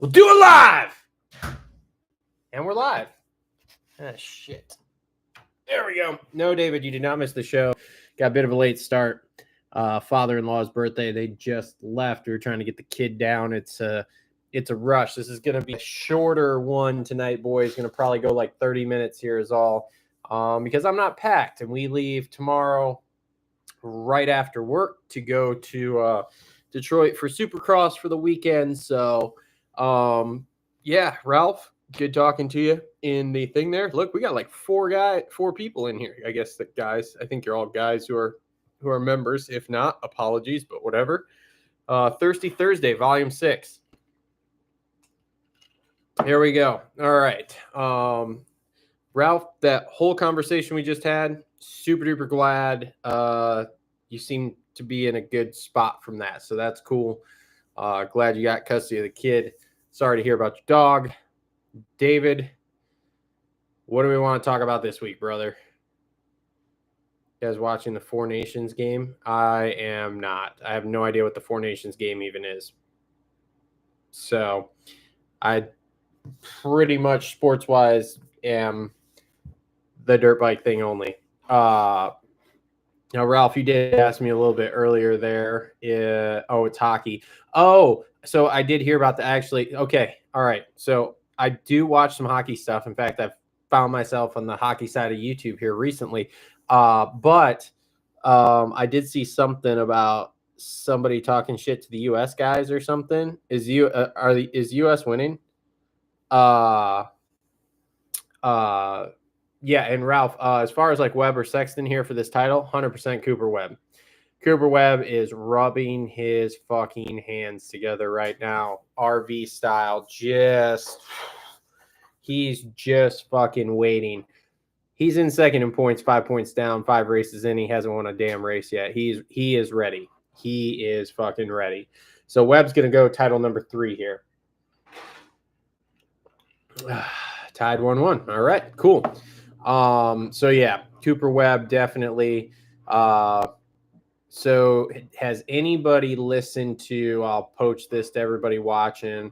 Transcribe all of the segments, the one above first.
We'll do it live. And we're live. Ah, shit. There we go. No, David, you did not miss the show. Got a bit of a late start. Father-in-law's birthday. They just left. We were trying to get the kid down. It's a rush. This is going to be a shorter one tonight, boys. Going to probably go like 30 minutes here is all. Because I'm not packed, and we leave tomorrow right after work to go to Detroit for Supercross for the weekend. So, yeah, Ralph, good talking to you in the thing there. Look, we got like four people in here. I guess that guys. I think you're all guys who are members. If not, apologies, but whatever. Thirsty Thursday, Volume 6. Here we go. All right. Ralph, that whole conversation we just had, super duper glad. You seem to be in a good spot from that, so that's cool. Glad you got custody of the kid. Sorry to hear about your dog. David, what do we want to talk about this week, brother? You guys watching the Four Nations game? I am not. I have no idea what the Four Nations game even is. So I pretty much sports-wise am the dirt bike thing only. Now, Ralph, you did ask me a little bit earlier there. It's hockey. Oh, so I did hear about the actually. Okay. All right. So I do watch some hockey stuff. In fact, I've found myself on the hockey side of YouTube here recently. But I did see something about somebody talking shit to the U.S. guys or something. Is U.S. winning? Yeah, and Ralph, as far as like Webb or Sexton here for this title, 100% Cooper Webb. Cooper Webb is rubbing his fucking hands together right now, RV style. He's just fucking waiting. He's in second in points, 5 points down, 5 races in. He hasn't won a damn race yet. He is ready. He is fucking ready. So Webb's gonna go title number 3 here. Tied 1-1. All right, cool. So yeah, Cooper Webb definitely. So has anybody listened to? I'll poach this to everybody watching.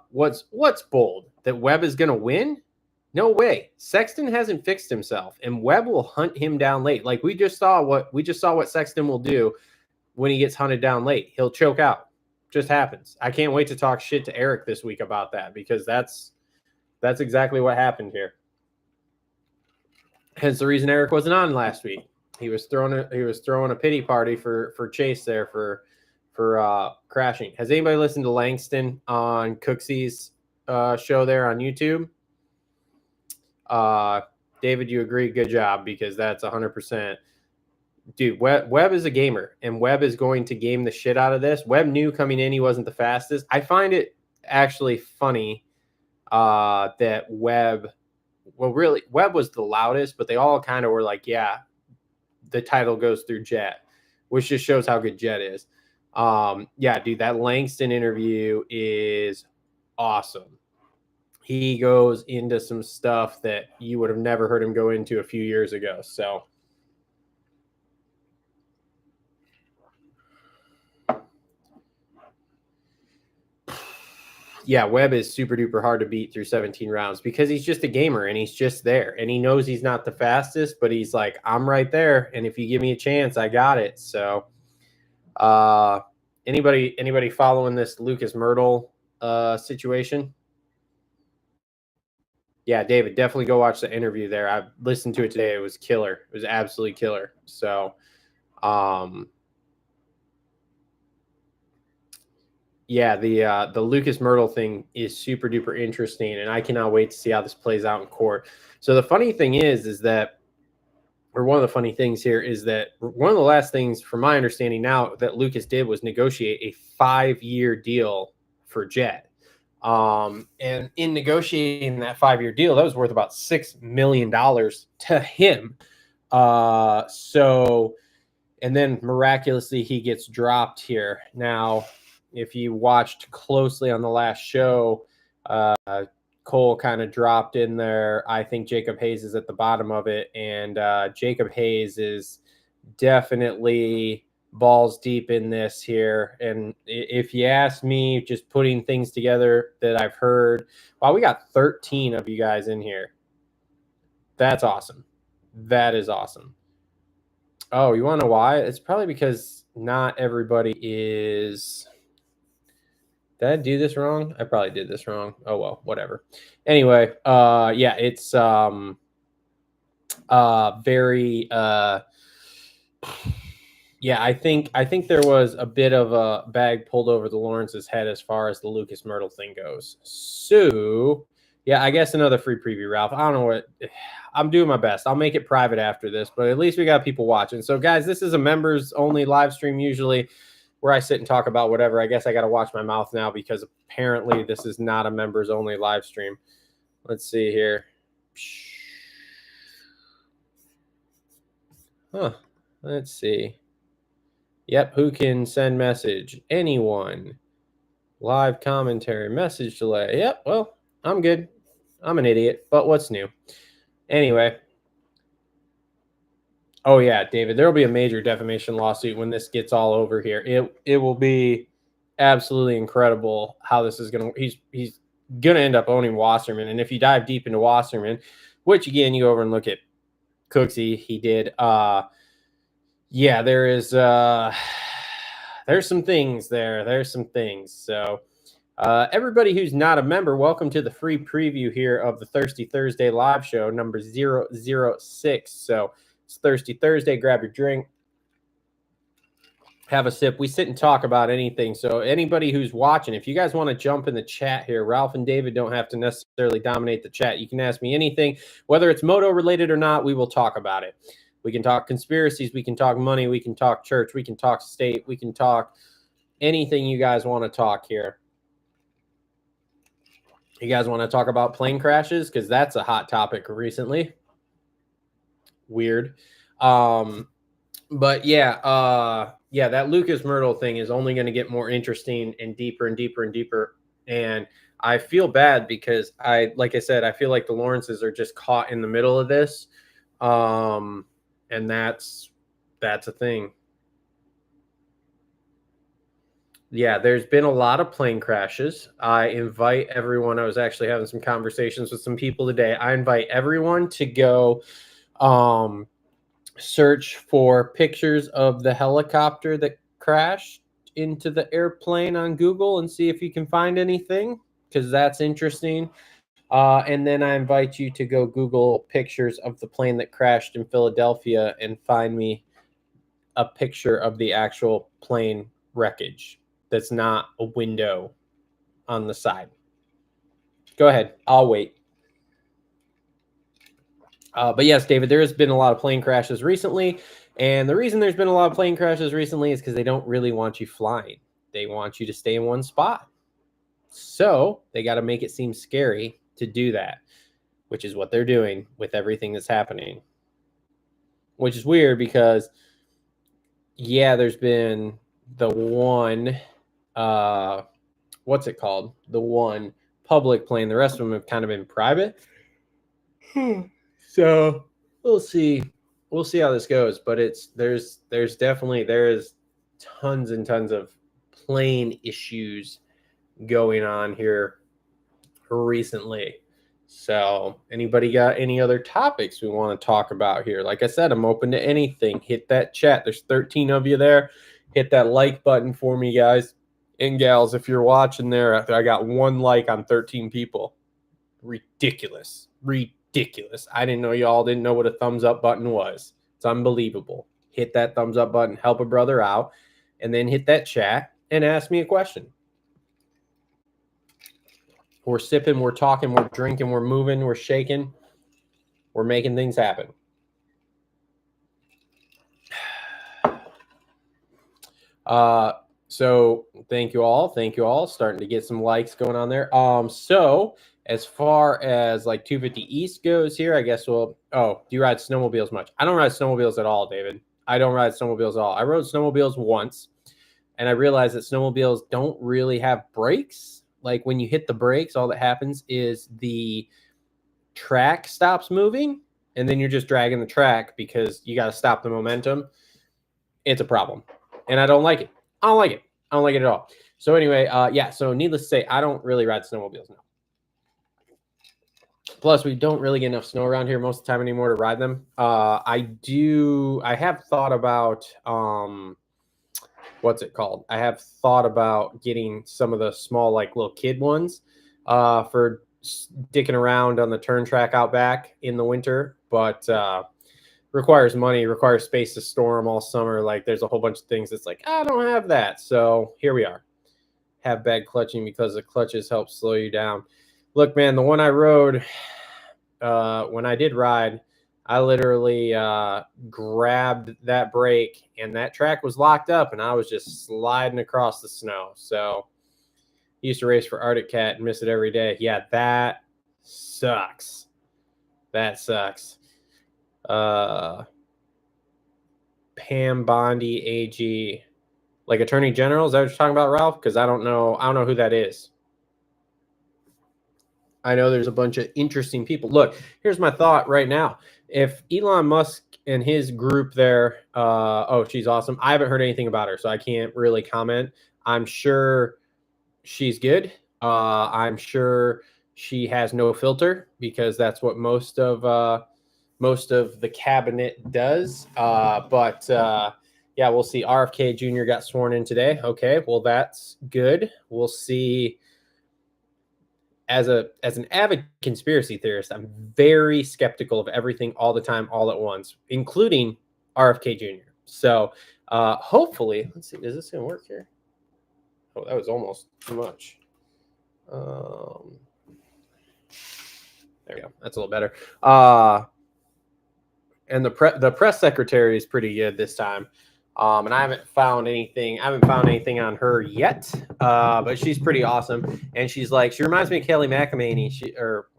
What's bold? That Webb is gonna win? No way. Sexton hasn't fixed himself, and Webb will hunt him down late. Like we just saw what Sexton will do when he gets hunted down late. He'll choke out. Just happens. I can't wait to talk shit to Eric this week about that because that's exactly what happened here. Hence the reason Eric wasn't on last week. He was throwing a pity party for Chase there for crashing. Has anybody listened to Langston on Cooksey's show there on YouTube? David, you agree? Good job, because that's 100%. Dude, Webb is a gamer, and Webb is going to game the shit out of this. Webb knew coming in he wasn't the fastest. I find it actually funny that Webb was the loudest, but they all kind of were like, yeah, the title goes through Jet, which just shows how good Jet is. Yeah, dude, that Langston interview is awesome. He goes into some stuff that you would have never heard him go into a few years ago. So yeah, Webb is super duper hard to beat through 17 rounds because he's just a gamer and he's just there and he knows he's not the fastest, but he's like, I'm right there. And if you give me a chance, I got it. So, anybody following this Lucas Myrtle situation? Yeah, David, definitely go watch the interview there. I listened to it today. It was killer. It was absolutely killer. So, yeah, the Lucas Myrtle thing is super duper interesting, and I cannot wait to see how this plays out in court. So the funny thing is that, or one of the funny things here is that one of the last things, from my understanding now, that Lucas did was negotiate a 5-year deal for Jet. And in negotiating that 5-year deal, that was worth about $6 million to him. So, and then miraculously he gets dropped here. Now, if you watched closely on the last show, Cole kind of dropped in there. I think Jacob Hayes is at the bottom of it, and Jacob Hayes is definitely balls deep in this here. And if you ask me, just putting things together that I've heard, wow, we got 13 of you guys in here. That's awesome. That is awesome. Oh, you want to know why? It's probably because not everybody is. Did I do this wrong? I probably did this wrong. Oh well, whatever. Anyway, yeah, it's very yeah, I think there was a bit of a bag pulled over the Lawrence's head as far as the Lucas Myrtle thing goes. So yeah, I guess another free preview, Ralph. I don't know what I'm doing my best. I'll make it private after this, but at least we got people watching. So guys, this is a members only live stream usually where I sit and talk about whatever. I guess I got to watch my mouth now because apparently this is not a members only live stream. Let's see here. Huh. Let's see. Yep, who can send message? Anyone. Live commentary, message delay. Yep, well, I'm good. I'm an idiot, but what's new? Anyway. Oh yeah, David, there will be a major defamation lawsuit when this gets all over here. It will be absolutely incredible how this is going to he's going to end up owning Wasserman. And if you dive deep into Wasserman, which again, you go over and look at Cooksey, he did yeah, there's some things there. There's some things. So everybody who's not a member, welcome to the free preview here of the Thirsty Thursday live show number 006. So it's Thirsty Thursday. Grab your drink, have a sip. We sit and talk about anything. So anybody who's watching, if you guys want to jump in the chat here, Ralph and David don't have to necessarily dominate the chat. You can ask me anything, whether it's moto related or not. We will talk about it. We can talk conspiracies. We can talk money. We can talk church. We can talk state. We can talk anything you guys want to talk here. You guys want to talk about plane crashes? Because that's a hot topic recently. Weird. But yeah, yeah, that Lucas Myrtle thing is only going to get more interesting and deeper and deeper and deeper. And I feel bad because like I said, I feel like the Lawrences are just caught in the middle of this. And that's a thing. Yeah, there's been a lot of plane crashes. I invite everyone. I was actually having some conversations with some people today. I invite everyone to go search for pictures of the helicopter that crashed into the airplane on Google and see if you can find anything, because that's interesting. And then I invite you to go Google pictures of the plane that crashed in Philadelphia and find me a picture of the actual plane wreckage that's not a window on the side. Go ahead. I'll wait. But yes, David, there has been a lot of plane crashes recently. And the reason there's been a lot of plane crashes recently is because they don't really want you flying. They want you to stay in one spot. So they got to make it seem scary to do that, which is what they're doing with everything that's happening. Which is weird because, yeah, there's been the one, what's it called? The one public plane. The rest of them have kind of been private. So we'll see. We'll see how this goes. But there's definitely tons and tons of plane issues going on here recently. So anybody got any other topics we want to talk about here? Like I said, I'm open to anything. Hit that chat. There's 13 of you there. Hit that like button for me, guys and gals. If you're watching there, I got 1 like on 13 people. Ridiculous. I didn't know y'all didn't know what a thumbs up button was. It's unbelievable. Hit that thumbs up button, help a brother out, and then hit that chat and ask me a question. We're sipping, we're talking, we're drinking, we're moving, we're shaking. We're making things happen. So thank you all. Thank you all. Starting to get some likes going on there. So as far as like 250 East goes here, I guess do you ride snowmobiles much? I don't ride snowmobiles at all, David. I don't ride snowmobiles at all. I rode snowmobiles once, and I realized that snowmobiles don't really have brakes. Like when you hit the brakes, all that happens is the track stops moving, and then you're just dragging the track because you got to stop the momentum. It's a problem. and I don't like it. I don't like it. I don't like it at all. So anyway, yeah. So needless to say, I don't really ride snowmobiles now. Plus, we don't really get enough snow around here most of the time anymore to ride them. I have thought about what's it called? I have thought about getting some of the small, like little kid ones, for dicking around on the turn track out back in the winter, but requires money, requires space to store them all summer. Like there's a whole bunch of things that's like, I don't have that. So here we are. Have bad clutching because the clutches help slow you down. Look, man, the one I rode, when I did ride, I literally grabbed that brake and that track was locked up and I was just sliding across the snow. So I used to race for Arctic Cat and miss it every day. Yeah, that sucks. That sucks. Pam Bondi AG, like Attorney General. Is that what you're talking about, Ralph? Because I don't know who that is. I know there's a bunch of interesting people. Look, here's my thought right now. If Elon Musk and his group there, oh, she's awesome. I haven't heard anything about her, so I can't really comment. I'm sure she's good. I'm sure she has no filter because that's what most of the cabinet does. But yeah, we'll see. RFK Jr. got sworn in today. Okay, well, that's good. We'll see. As an avid conspiracy theorist, I'm very skeptical of everything all the time, all at once, including RFK Jr. So hopefully, let's see, is this going to work here? Oh, that was almost too much. There we go. That's a little better. And the press secretary is pretty good this time. And I haven't found anything on her yet, but she's pretty awesome. And she reminds me of Kelly McEnany.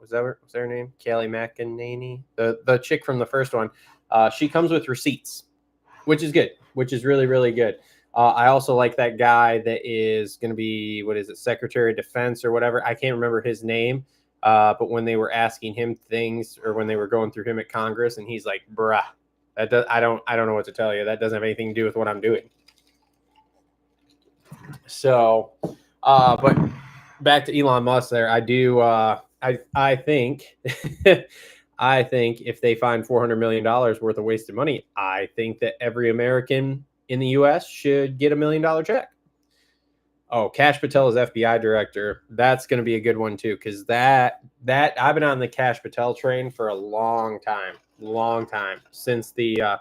Was that her name? Kelly McEnany, the chick from the first one. She comes with receipts, which is good, which is really, really good. I also like that guy that is going to be, Secretary of Defense or whatever. I can't remember his name. But when they were asking him things, or when they were going through him at Congress, and he's like, bruh, I don't know what to tell you. That doesn't have anything to do with what I'm doing. So, but back to Elon Musk there. I think, I think if they find $400 million worth of wasted money, I think that every American in the U.S. should get $1 million check. Oh, Kash Patel is FBI director. That's going to be a good one too, because that I've been on the Kash Patel train for a long time since the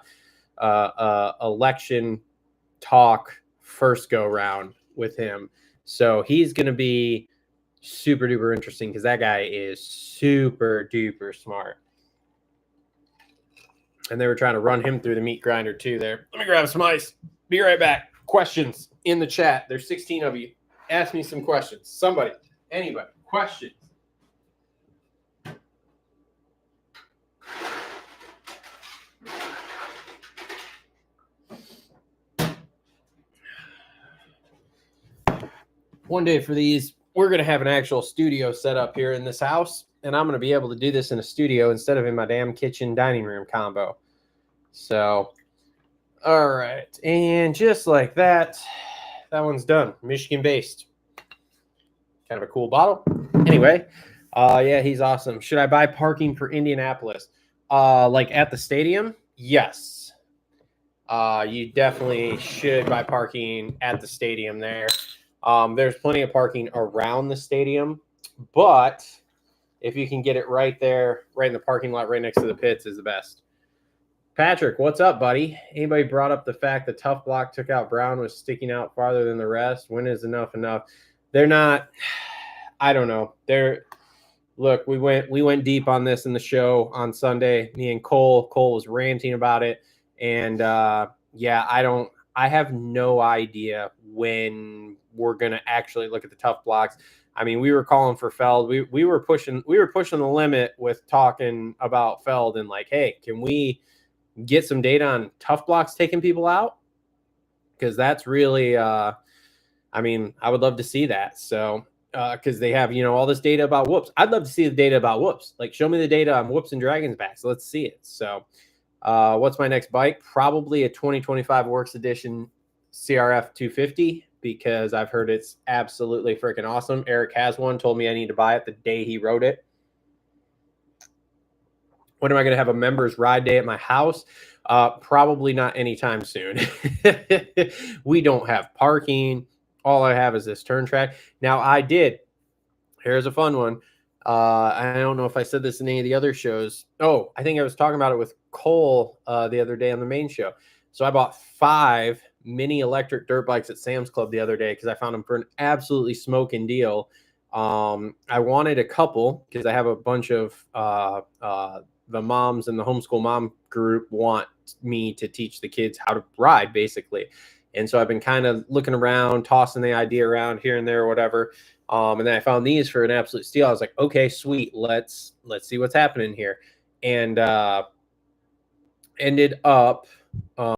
election talk first go round with him. So he's going to be super duper interesting because that guy is super duper smart. And they were trying to run him through the meat grinder too there. Let me grab some ice. Be right back. Questions in the chat. There's 16 of you. Ask me some questions. Somebody, anybody, questions. One day for these, we're going to have an actual studio set up here in this house, and I'm going to be able to do this in a studio instead of in my damn kitchen dining room combo. So, all right. And just like that, that one's done. Michigan based. Kind of a cool bottle. Anyway, yeah, he's awesome. Should I buy parking for Indianapolis? Like at the stadium? Yes. You definitely should buy parking at the stadium there. There's plenty of parking around the stadium, but if you can get it right there, right in the parking lot, right next to the pits, is the best. Patrick, what's up, buddy? Anybody brought up the fact that Tough Block took out Brown was sticking out farther than the rest? When is enough? They're not. I don't know. Look, we went deep on this in the show on Sunday. Me and Cole was ranting about it, and yeah, I have no idea when we're gonna actually look at the tough blocks. I mean, we were calling for Feld. We were pushing the limit with talking about Feld and like, hey, can we get some data on tough blocks taking people out? Because that's really, I mean, I would love to see that. So, because they have, all this data about whoops. I'd love to see the data about whoops. Like, show me the data on whoops and Dragon's back. So let's see it. So, what's my next bike? Probably a 2025 Works Edition CRF 250 because I've heard it's absolutely freaking awesome. Eric has one, told me I need to buy it the day he wrote it. When am I going to have a members ride day at my house? Probably not anytime soon. We don't have parking. All I have is this turn track. Now here's a fun one. I don't know if I said this in any of the other shows. Oh, I think I was talking about it with Cole the other day on the main show. So I bought 5 mini electric dirt bikes at Sam's Club the other day because I found them for an absolutely smoking deal. I wanted a couple because I have a bunch of the moms in the homeschool mom group want me to teach the kids how to ride, basically. And so I've been kind of looking around, tossing the idea around here and there, or whatever. And then I found these for an absolute steal. I was like, okay, sweet. Let's see what's happening here. And ended up